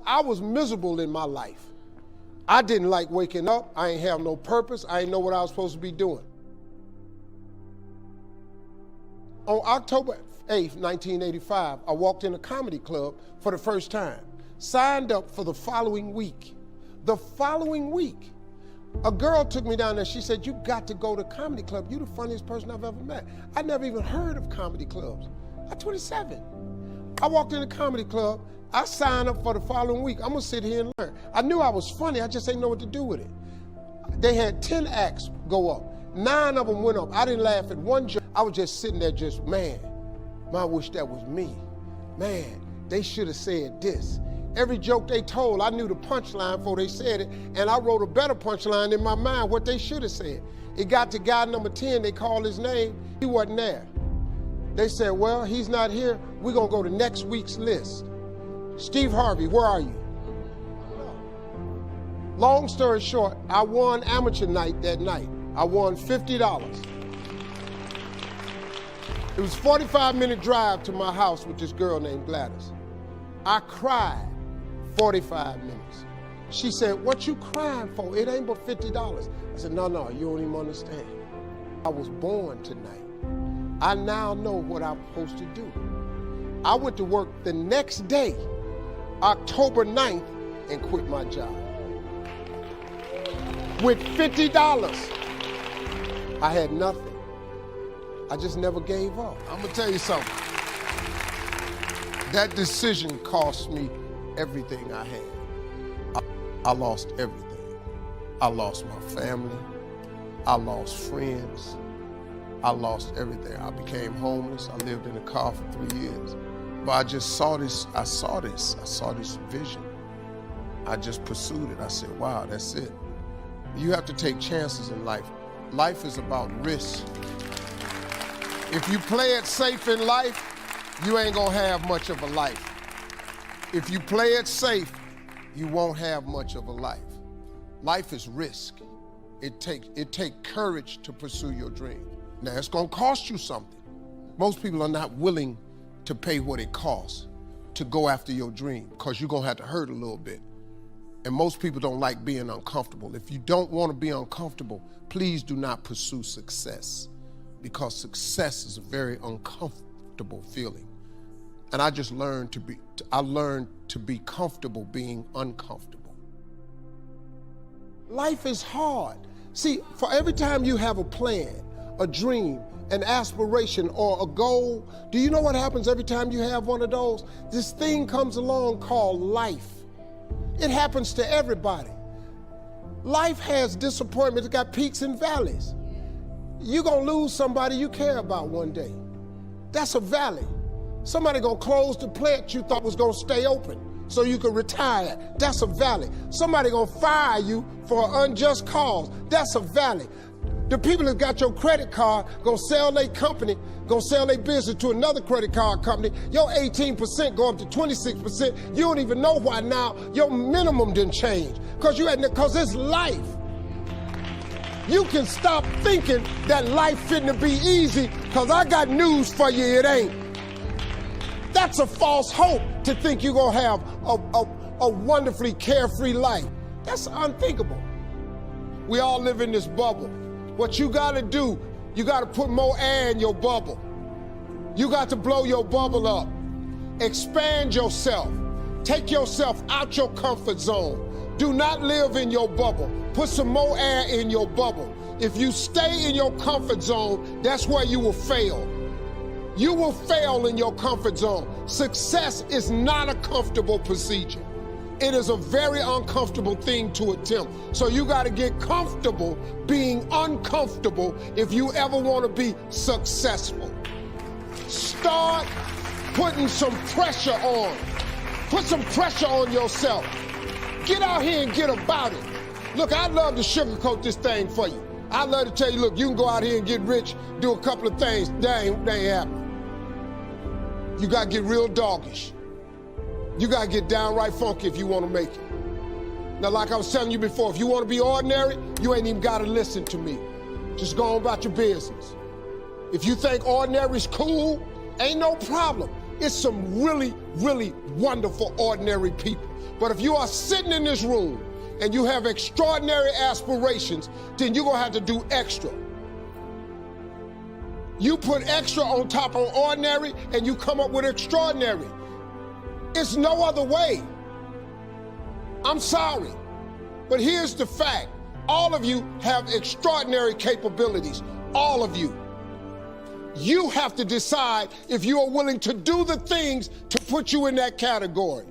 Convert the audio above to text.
I was miserable in my life. I didn't like waking up. I ain't have no purpose. I didn't know what I was supposed to be doing. On October 8th, 1985, I walked in a comedy club for the first time, signed up for the following week. The following week, a girl took me down there. She said, "You got to go to comedy club. You're the funniest person I've ever met." I never even heard of comedy clubs. I'm 27. I walked in the comedy club. I signed up for the following week. I'm gonna sit here and learn. I knew I was funny. I just didn't know what to do with it. They had 10 acts go up. 9 of them went up. I didn't laugh at one joke. I was just sitting there just, man, I wish that was me. Man, they should have said this. Every joke they told, I knew the punchline before they said it, and I wrote a better punchline in my mind, what they should have said. It got to guy number 10, they called his name, he wasn't there. They said, well, he's not here, we're gonna go to next week's list. Steve Harvey, where are you? Long story short, I won amateur night that night. I won $50. It was a 45-minute drive to my house with this girl named Gladys. I cried 45 minutes. She said, "What you crying for? It ain't but $50. I said, no, you don't even understand. I was born tonight. I now know what I'm supposed to do. I went to work the next day, October 9th, and quit my job. With $50. I had nothing. I just never gave up. I'm gonna tell you something. That decision cost me everything I had. I lost everything. I lost my family. I lost friends. I lost everything. I became homeless. I lived in a car for 3 years. But I just saw this, I saw this vision. I just pursued it. I said, wow, that's it. You have to take chances in life. Life is about risk. If you play it safe in life, you ain't gonna have much of a life. If you play it safe, you won't have much of a life. Life is risk. It takes courage to pursue your dream. Now, it's gonna cost you something. Most people are not willing to pay what it costs to go after your dream, because you're gonna have to hurt a little bit. And most people don't like being uncomfortable. If you don't wanna be uncomfortable, please do not pursue success, because success is a very uncomfortable feeling. And I just learned to be comfortable being uncomfortable. Life is hard. See, for every time you have a plan, a dream, an aspiration, or a goal, do you know what happens every time you have one of those? This thing comes along called life. It happens to everybody. Life has disappointments, it's got peaks and valleys. You're gonna lose somebody you care about one day. That's a valley. Somebody gonna close the plant you thought was gonna stay open so you could retire. That's a valley. Somebody gonna fire you for an unjust cause. That's a valley. The people that got your credit card gonna sell their company, gonna sell their business to another credit card company. Your 18% go up to 26%. You don't even know why now your minimum didn't change. Because it's life. You can stop thinking that life fitting to be easy, because I got news for you, it ain't. That's a false hope to think you're gonna have a wonderfully carefree life. That's unthinkable. We all live in this bubble. What you gotta do, you gotta put more air in your bubble. You got to blow your bubble up. Expand yourself. Take yourself out your comfort zone. Do not live in your bubble. Put some more air in your bubble. If you stay in your comfort zone, that's where you will fail. You will fail in your comfort zone. Success is not a comfortable procedure. It is a very uncomfortable thing to attempt. So you got to get comfortable being uncomfortable if you ever want to be successful. Start putting some pressure on. Put some pressure on yourself. Get out here and get about it. Look, I'd love to sugarcoat this thing for you. I'd love to tell you, look, you can go out here and get rich, do a couple of things. That ain't happening. You got to get real doggish. You got to get downright funky if you want to make it. Now, like I was telling you before, if you want to be ordinary, you ain't even got to listen to me. Just go on about your business. If you think ordinary's cool, ain't no problem. It's some really really wonderful, ordinary people. But if you are sitting in this room and you have extraordinary aspirations, then you're gonna have to do extra. You put extra on top of ordinary and you come up with extraordinary. It's no other way. I'm sorry, but here's the fact. All of you have extraordinary capabilities, all of you. You have to decide if you are willing to do the things to put you in that category.